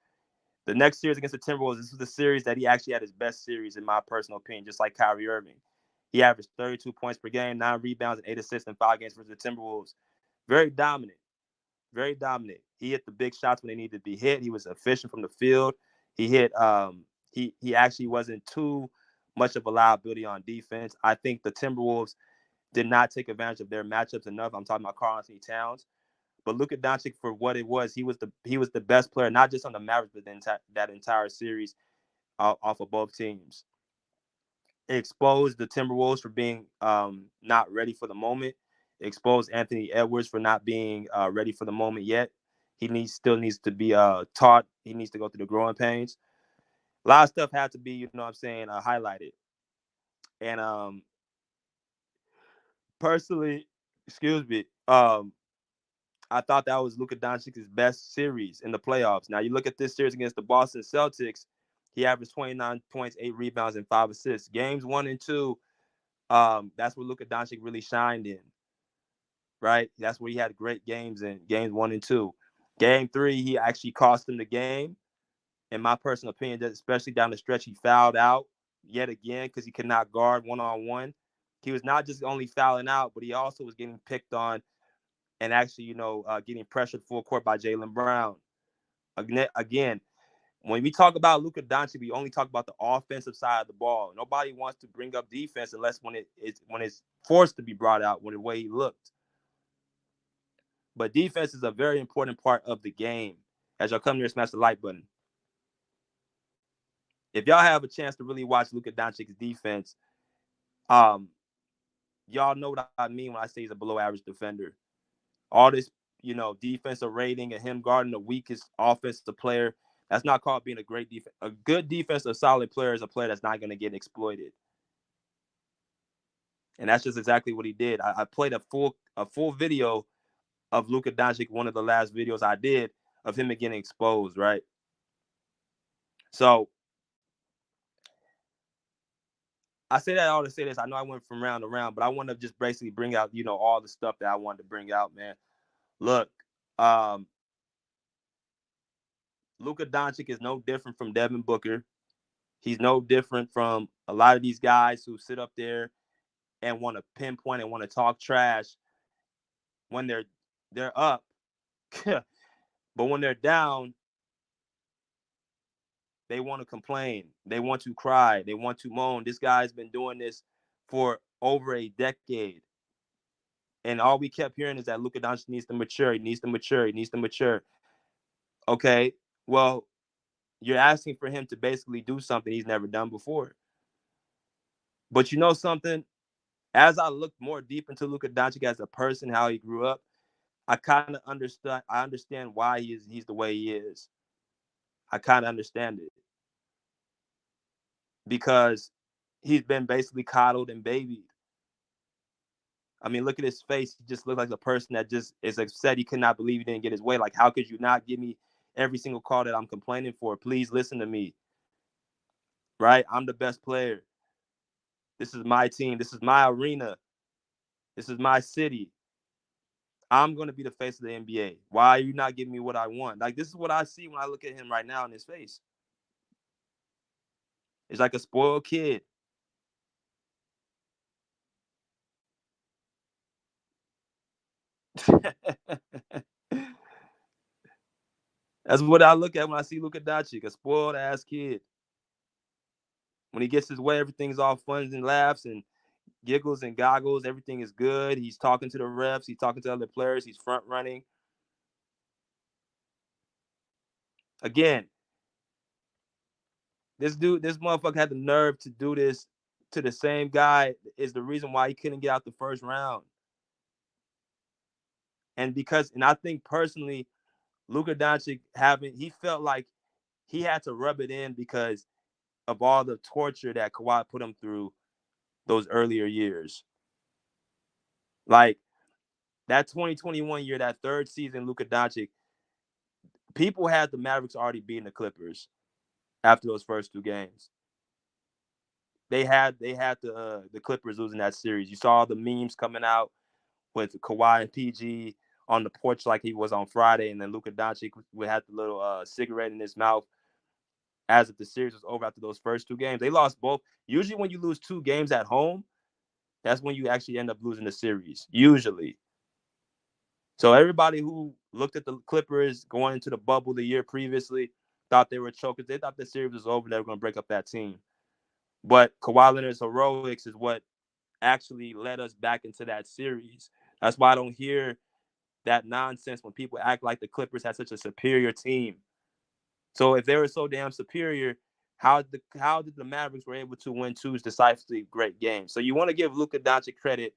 The next series against the Timberwolves, this was the series that he actually had his best series, in my personal opinion, just like Kyrie Irving. He averaged 32 points per game, 9 rebounds, and 8 assists in 5 games versus the Timberwolves. Very dominant. Very dominant. He hit the big shots when they needed to be hit. He was efficient from the field. He hit. He actually wasn't too much of a liability on defense. I think the Timberwolves did not take advantage of their matchups enough. I'm talking about Karl-Anthony Towns. But Luka Doncic, for what it was, he was the best player, not just on the Mavericks, but that entire series off of both teams. It exposed the Timberwolves for being not ready for the moment. It exposed Anthony Edwards for not being ready for the moment yet. He still needs to be taught. He needs to go through the growing pains. A lot of stuff had to be, highlighted. And personally, excuse me, I thought that was Luka Doncic's best series in the playoffs. Now, you look at this series against the Boston Celtics, he averaged 29 points, 8 rebounds, and 5 assists. Games 1 and 2, that's where Luka Doncic really shined in, right? That's where he had great games in, games 1 and 2. Game 3, he actually cost him the game. In my personal opinion, especially down the stretch, he fouled out yet again because he could not guard one-on-one. He was not just only fouling out, but he also was getting picked on and actually, getting pressured full court by Jaylen Brown. Again, when we talk about Luka Doncic, we only talk about the offensive side of the ball. Nobody wants to bring up defense unless when it's forced to be brought out, when the way he looked. But defense is a very important part of the game. As y'all come here, smash the like button. If y'all have a chance to really watch Luka Doncic's defense, y'all know what I mean when I say he's a below-average defender. All this, defensive rating and him guarding the weakest offensive player, that's not called being a great defense. A good defensive solid player is a player that's not going to get exploited. And that's just exactly what he did. I played a full video of Luka Doncic, one of the last videos I did of him getting exposed, right? So I say that all to say this. I know I went from round to round, but I want to just basically bring out, all the stuff that I wanted to bring out, man. Look, Luka Doncic is no different from Devin Booker. He's no different from a lot of these guys who sit up there and want to pinpoint and want to talk trash when they're up. But when they're down, they want to complain. They want to cry. They want to moan. This guy's been doing this for over a decade. And all we kept hearing is that Luka Doncic needs to mature. He needs to mature. He needs to mature. Okay, well, you're asking for him to basically do something he's never done before. But you know something? As I looked more deep into Luka Doncic as a person, how he grew up, I kind of understood. I understand why he's the way he is. I kind of understand it. Because he's been basically coddled and babied. I mean, look at his face. He just looks like a person that just is upset. He could not believe he didn't get his way. Like, how could you not give me every single call that I'm complaining for? Please listen to me. Right? I'm the best player. This is my team. This is my arena. This is my city. I'm going to be the face of the NBA. Why are you not giving me what I want? Like, this is what I see when I look at him right now in his face. It's like a spoiled kid. That's what I look at when I see Luka Doncic, a spoiled ass kid. When he gets his way, everything's all fun and laughs and giggles and goggles. Everything is good. He's talking to the refs. He's talking to other players. He's front running. Again, this motherfucker had the nerve to do this to the same guy is the reason why he couldn't get out the first round. And I think personally, Luka Doncic he felt like he had to rub it in because of all the torture that Kawhi put him through those earlier years. Like that 2021 year, that third season, Luka Doncic, people had the Mavericks already beating the Clippers after those first two games. They had the Clippers losing that series. You saw the memes coming out with Kawhi and PG on the porch like he was on Friday, and then Luka Doncic would have the little cigarette in his mouth as if the series was over after those first two games. They lost both. Usually when you lose two games at home, that's when you actually end up losing the series, usually. So everybody who looked at the Clippers going into the bubble the year previously thought they were chokers. They thought the series was over. They were going to break up that team. But Kawhi Leonard's heroics is what actually led us back into that series. That's why I don't hear that nonsense when people act like the Clippers had such a superior team. So if they were so damn superior, how did the Mavericks were able to win two decisively great games? So you want to give Luka Doncic credit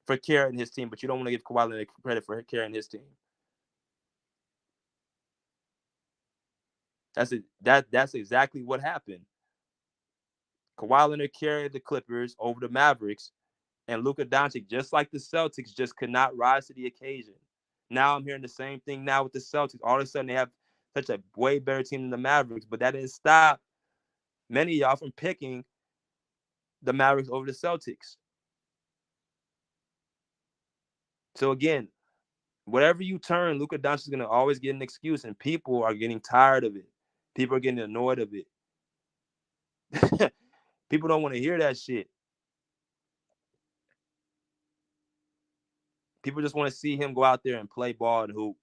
for carrying his team, but you don't want to give Kawhi Leonard credit for carrying his team. That's exactly what happened. Kawhi Leonard carried the Clippers over the Mavericks, and Luka Doncic, just like the Celtics, just could not rise to the occasion. Now I'm hearing the same thing now with the Celtics. All of a sudden, they have such a way better team than the Mavericks, but that didn't stop many of y'all from picking the Mavericks over the Celtics. So again, whatever you turn, Luka Doncic is going to always get an excuse, and people are getting tired of it. People are getting annoyed of it. People don't want to hear that shit. People just want to see him go out there and play ball and hoop.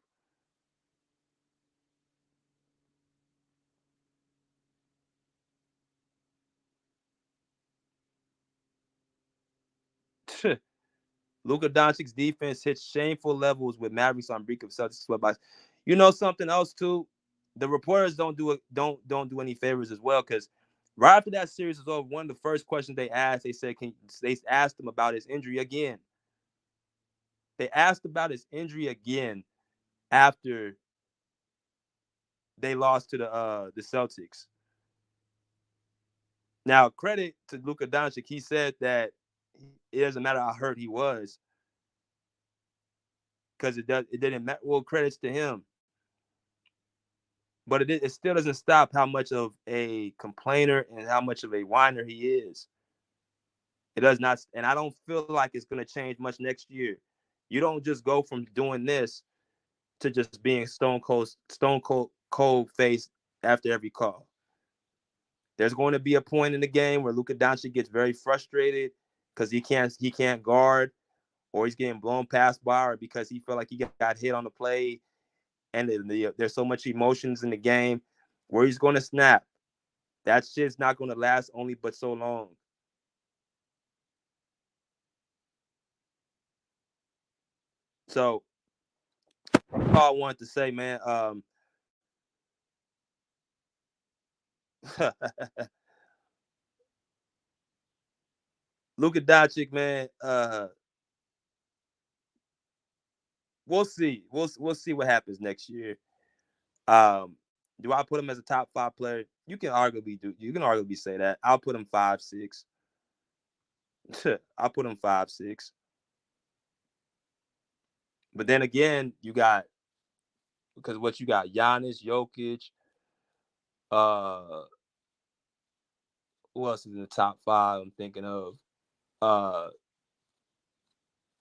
Luka Doncic's defense hits shameful levels with Mavericks on brink of Celtics sweatbox. You know something else too? The reporters don't do any favors as well, because right after that series was over, one of the first questions they asked, they asked him about his injury again. They asked about his injury again after they lost to the Celtics. Now, credit to Luka Doncic, he said that it doesn't matter how hurt he was, because it didn't matter. Well, credits to him. But it still doesn't stop how much of a complainer and how much of a whiner he is. It does not, and I don't feel like it's going to change much next year. You don't just go from doing this to just being stone cold face after every call. There's going to be a point in the game where Luka Doncic gets very frustrated because he can't guard, or he's getting blown past by, or because he felt like he got hit on the play, and there's so much emotions in the game where he's going to snap. That shit's not going to last only but so long. So that's all I wanted to say, man. Luka Doncic, man. We'll see. We'll see what happens next year. Do I put him as a top 5 player? You can arguably say that. I'll put him 5-6. I'll put him 5-6. But then again, because what you got, Giannis, Jokic, who else is in the top 5 I'm thinking of?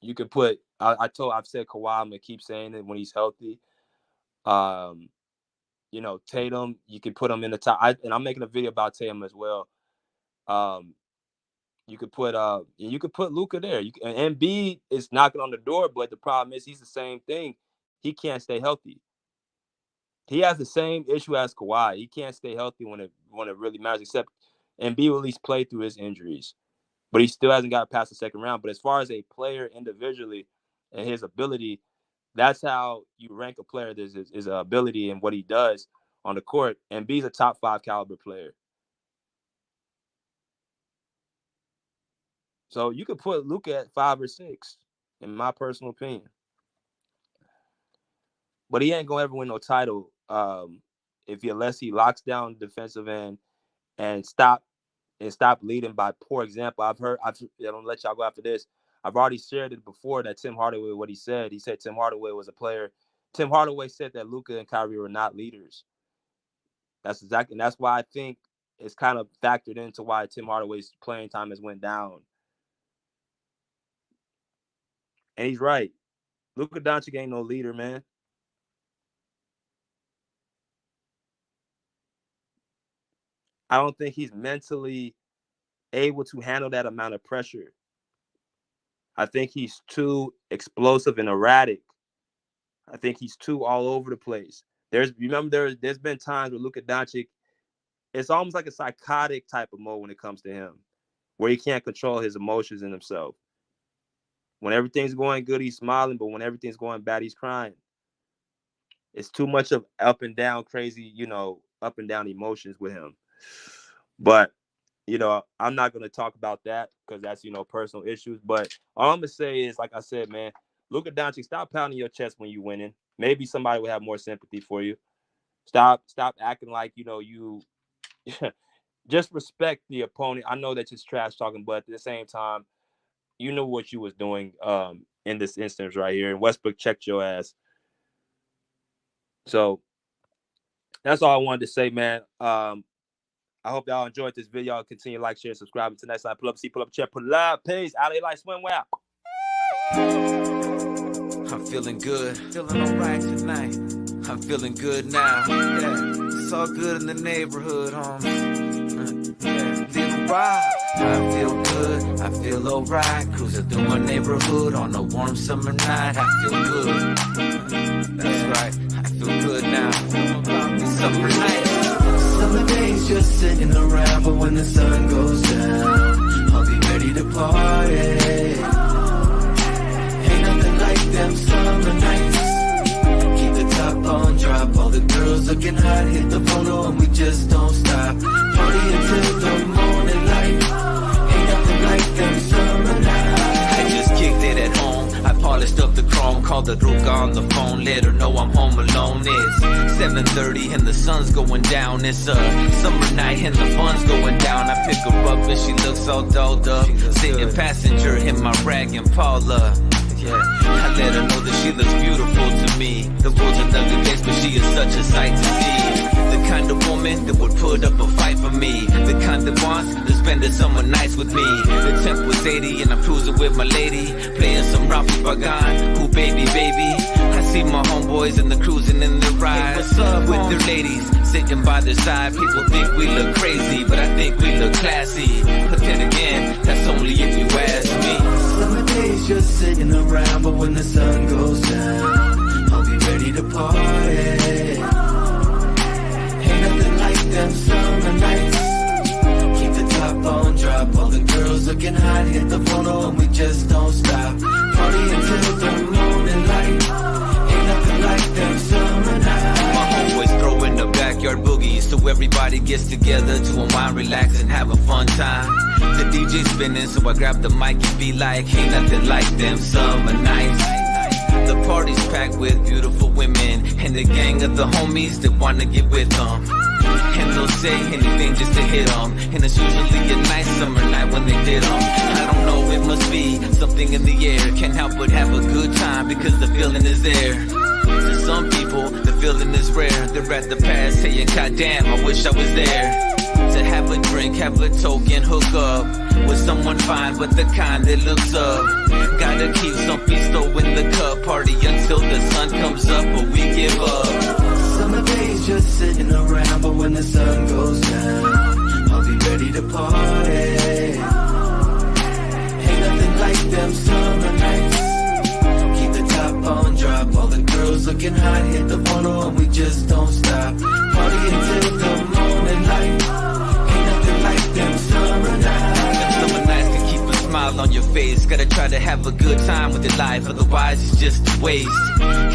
You could put I've said Kawhi, I'm gonna keep saying it when he's healthy. Tatum, you can put him in the top. And I'm making a video about Tatum as well. You could put Luka there. And Embiid is knocking on the door, but the problem is he's the same thing. He can't stay healthy. He has the same issue as Kawhi. He can't stay healthy when it really matters, except Embiid will at least play through his injuries. But he still hasn't got past the second round. But as far as a player individually and his ability, that's how you rank a player. There's his ability and what he does on the court. Embiid's a top 5 caliber player. So you could put Luka at 5 or 6, in my personal opinion. But he ain't gonna ever win no title unless he locks down defensive end and stop leading by poor example. I'm gonna let y'all go after this. I've already shared it before that Tim Hardaway, what he said. He said Tim Hardaway was a player. Tim Hardaway said that Luka and Kyrie were not leaders. That's why I think it's kind of factored into why Tim Hardaway's playing time has went down. And he's right. Luka Doncic ain't no leader, man. I don't think he's mentally able to handle that amount of pressure. I think he's too explosive and erratic. I think he's too all over the place. There's been times where Luka Doncic, it's almost like a psychotic type of mode when it comes to him, where he can't control his emotions and himself. When everything's going good, he's smiling, but when everything's going bad, he's crying. It's too much of up and down, crazy, up and down emotions with him. But, I'm not going to talk about that because that's, personal issues. But all I'm going to say is, like I said, man, Luka Doncic, stop pounding your chest when you're winning. Maybe somebody will have more sympathy for you. Stop acting like, you just respect the opponent. I know that's just trash talking, but at the same time, you know what you was doing in this instance right here. And Westbrook checked your ass. So that's all I wanted to say, man. I hope y'all enjoyed this video. I'll continue to like, share, subscribe. Until next time, pull up, pull up, check, pull live. Peace. Out of life, swim well. I'm feeling good. Feeling all right tonight. I'm feeling good now. Yeah, it's all good in the neighborhood, homie. Living right. I feel good. I feel alright. Cruising through my neighborhood on a warm summer night. I feel good. That's right. I feel good now. Summer night. Summer days just sitting around, but when the sun goes down, I'll be ready to party. Ain't nothing like them summer nights. Keep the top on drop, all the girls looking hot, hit the photo and we just don't stop. Party until the morning light. Ain't nothing like them summer nights. I just kicked it at home. I polished up the chrome, called the Luka on the phone, let her know I'm home alone. It's 7:30 and the sun's going down. It's a summer night and the fun's going down. I pick her up and she looks all dolled up, sitting passenger in my rag and Paula. Yeah, I let her know that she looks beautiful to me. The world's an ugly place, but she is such a sight to see. The kind of woman that would put up a fight for me. The kind that wants to spend the summer nights with me. The temp was 80 and I'm cruising with my lady, playing some Rafi Bagan. Ooh, baby, baby. I see my homeboys and the cruising in the ride with their ladies sitting by their side. People think we look crazy, but I think we look classy. But then again, that's only if you ask me. Summer days just sitting around, but when the sun goes down, I'll be ready to party. Ain't nothing like them summer nights. Keep the top on drop, all the girls looking hot, hit the photo and we just don't stop. Party until the morning light. Ain't nothing like them summer nights. My homeboys throwing the backyard boogies, so everybody gets together to unwind, relax, and have a fun time. The DJ spinning, so I grab the mic and be like, ain't nothing like them summer nights. The party's packed with beautiful women, and and the gang of the homies that wanna get with them. And they'll say anything just to hit them. And it's usually a nice summer night when they did them. I don't know, it must be something in the air. Can't help but have a good time because the feeling is there. To some people, the feeling is rare. They're at the past saying, God damn, I wish I was there. To have a drink, have a token, hook up with someone fine, but the kind that looks up. Gotta keep some pisto in the cup. Party until the sun comes up, but we give up. Summer days just sitting around, but when the sun goes down, I'll be ready to party. Ain't nothing like them summer nights. Keep the top on drop, all the girls looking hot, hit the photo and we just don't stop. Party until the morning light. Ain't nothing like them summer nights. Them summer nights can keep a smile on your face. Gotta try to have a good time with your life, otherwise it's just a waste.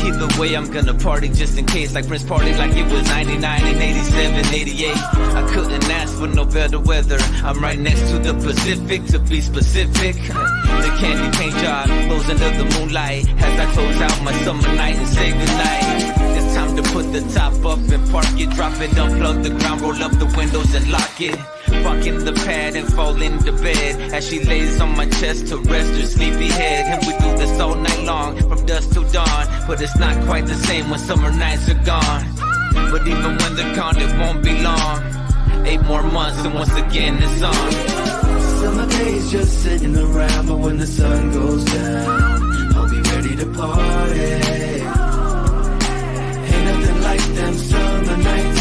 Either way, I'm gonna party just in case. Like Prince party like it was 99 and 87, 88. I couldn't ask for no better weather. I'm right next to the Pacific, to be specific. The candy paint job glows under the moonlight as I close out my summer night and say goodnight. It's time to put the top up and park it. Drop it, unplug the ground, roll up the windows and lock it. Fuck in the pad and fall into bed as she lays on my chest to rest her sleepy head. And we do this all night long, from dusk till dawn. But it's not quite the same when summer nights are gone. But even when they're gone, it won't be long. 8 more months and once again it's on. Summer days just sitting around, but when the sun goes down, I'll be ready to party. Ain't nothing like them summer nights.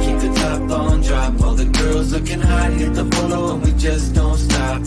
Keep the top on drop, all the girls looking hot, hit the photo and we just don't stop.